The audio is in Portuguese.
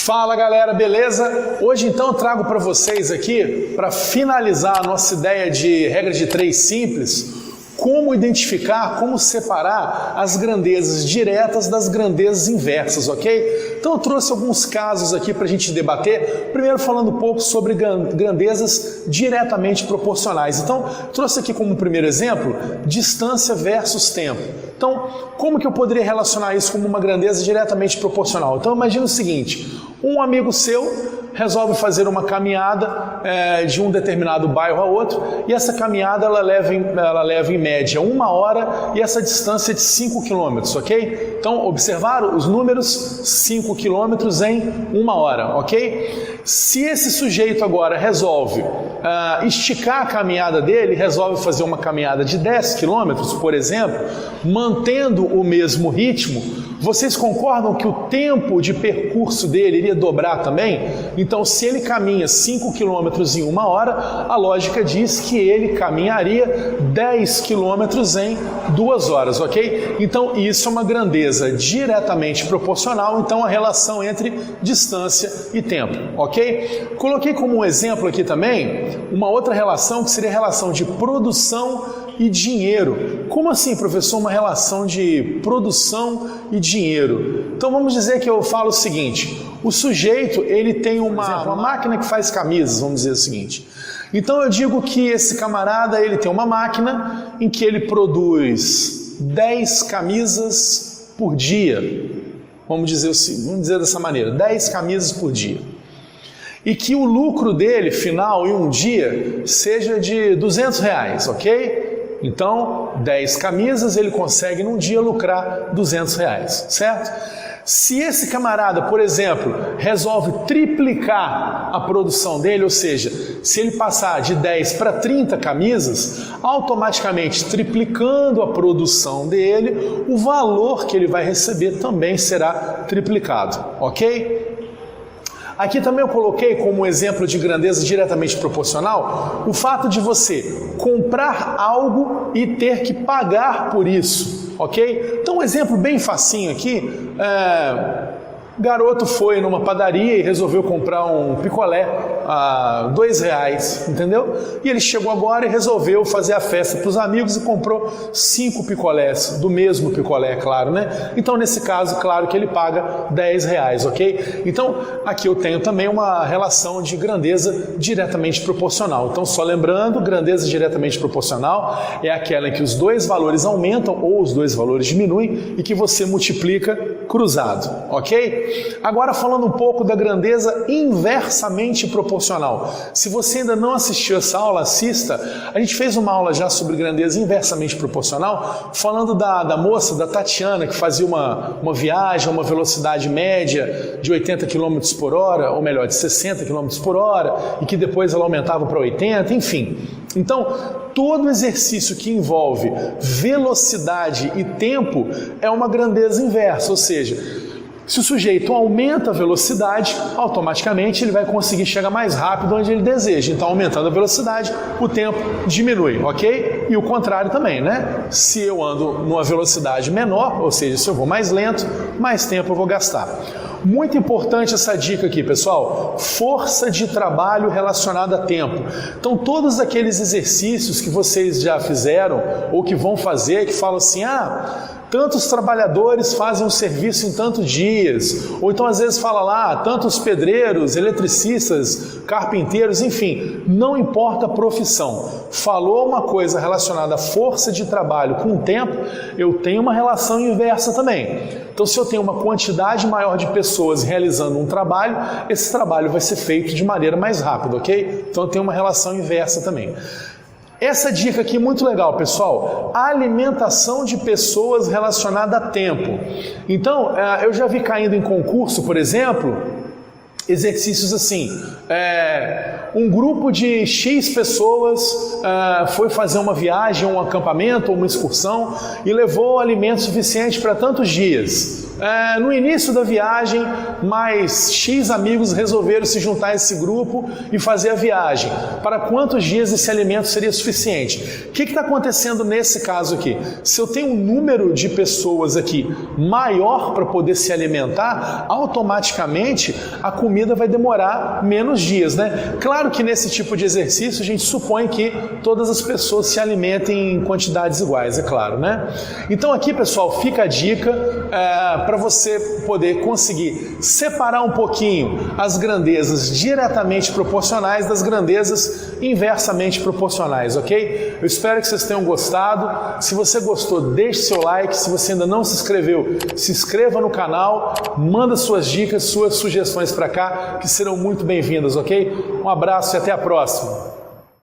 Fala galera, beleza? Hoje então eu trago para vocês aqui, para finalizar a nossa ideia de regra de 3 simples, como identificar, como separar as grandezas diretas das grandezas inversas, ok? Então eu trouxe alguns casos aqui para a gente debater, primeiro falando um pouco sobre grandezas diretamente proporcionais. Então, trouxe aqui como primeiro exemplo, distância versus tempo. Então, como que eu poderia relacionar isso como uma grandeza diretamente proporcional? Então, imagina o seguinte, um amigo seu resolve fazer uma caminhada de um determinado bairro a outro, e essa caminhada ela leva em média 1 hora e essa distância é de 5 km, ok? Então, observaram os números? 5 km em 1 hora, ok? Se esse sujeito agora resolve esticar a caminhada dele, resolve fazer uma caminhada de 10 km, por exemplo, mantendo o mesmo ritmo, vocês concordam que o tempo de percurso dele iria dobrar também? Então, se ele caminha 5 km em 1 hora, a lógica diz que ele caminharia 10 km em 2 horas, ok? Então, isso é uma grandeza diretamente proporcional, então a relação entre distância e tempo, ok? Coloquei como um exemplo aqui também uma outra relação que seria a relação de produção e dinheiro. Como assim, professor, uma relação de produção e dinheiro? Então vamos dizer que eu falo o seguinte, o sujeito ele tem uma máquina que faz camisas, vamos dizer o seguinte. Então eu digo que esse camarada ele tem uma máquina em que ele produz 10 camisas por dia. Vamos dizer dessa maneira, 10 camisas por dia. E que o lucro dele, final, em um dia, seja de R$200, ok? Então, 10 camisas, ele consegue num dia lucrar R$200, certo? Se esse camarada, por exemplo, resolve triplicar a produção dele, ou seja, se ele passar de 10 para 30 camisas, automaticamente triplicando a produção dele, o valor que ele vai receber também será triplicado, ok? Aqui também eu coloquei como exemplo de grandeza diretamente proporcional o fato de você comprar algo e ter que pagar por isso, ok? Então um exemplo bem facinho aqui, garoto foi numa padaria e resolveu comprar um picolé a R$2, entendeu? E ele chegou agora e resolveu fazer a festa para os amigos e comprou 5 picolés, do mesmo picolé, claro, né? Então nesse caso, claro que ele paga R$10, ok? Então aqui eu tenho também uma relação de grandeza diretamente proporcional. Então só lembrando, grandeza diretamente proporcional é aquela em que os dois valores aumentam ou os dois valores diminuem e que você multiplica cruzado, ok? Agora falando um pouco da grandeza inversamente proporcional. Se você ainda não assistiu essa aula, assista. A gente fez uma aula já sobre grandeza inversamente proporcional, falando da moça, da Tatiana, que fazia uma viagem a uma velocidade média de 80 km por hora, ou melhor, de 60 km por hora, e que depois ela aumentava para 80, enfim. Então, todo exercício que envolve velocidade e tempo é uma grandeza inversa, ou seja, se o sujeito aumenta a velocidade, automaticamente ele vai conseguir chegar mais rápido onde ele deseja. Então, aumentando a velocidade, o tempo diminui, ok? E o contrário também, né? Se eu ando numa velocidade menor, ou seja, se eu vou mais lento, mais tempo eu vou gastar. Muito importante essa dica aqui, pessoal, força de trabalho relacionada a tempo. Então, todos aqueles exercícios que vocês já fizeram ou que vão fazer, que falam assim, tantos trabalhadores fazem um serviço em tantos dias, ou então às vezes fala lá, tantos pedreiros, eletricistas, carpinteiros, enfim, não importa a profissão. Falou uma coisa relacionada à força de trabalho com o tempo, eu tenho uma relação inversa também. Então, se eu tenho uma quantidade maior de pessoas realizando um trabalho, esse trabalho vai ser feito de maneira mais rápida, ok? Então, eu tenho uma relação inversa também. Essa dica aqui é muito legal, pessoal. A alimentação de pessoas relacionada a tempo. Então, eu já vi caindo em concurso, por exemplo, exercícios assim, um grupo de X pessoas foi fazer uma viagem, um acampamento, uma excursão e levou alimento suficiente para tantos dias. No início da viagem, mais X amigos resolveram se juntar a esse grupo e fazer a viagem. Para quantos dias esse alimento seria suficiente? O que está acontecendo nesse caso aqui? Se eu tenho um número de pessoas aqui maior para poder se alimentar, automaticamente a comida vai demorar menos dias, né? Claro que nesse tipo de exercício a gente supõe que todas as pessoas se alimentem em quantidades iguais, é claro, né? Então aqui, pessoal, fica a dica para você poder conseguir separar um pouquinho as grandezas diretamente proporcionais das grandezas inversamente proporcionais, ok? Eu espero que vocês tenham gostado. Se você gostou, deixe seu like. Se você ainda não se inscreveu, se inscreva no canal, manda suas dicas, suas sugestões para cá, que serão muito bem-vindas, ok? Um abraço e até a próxima!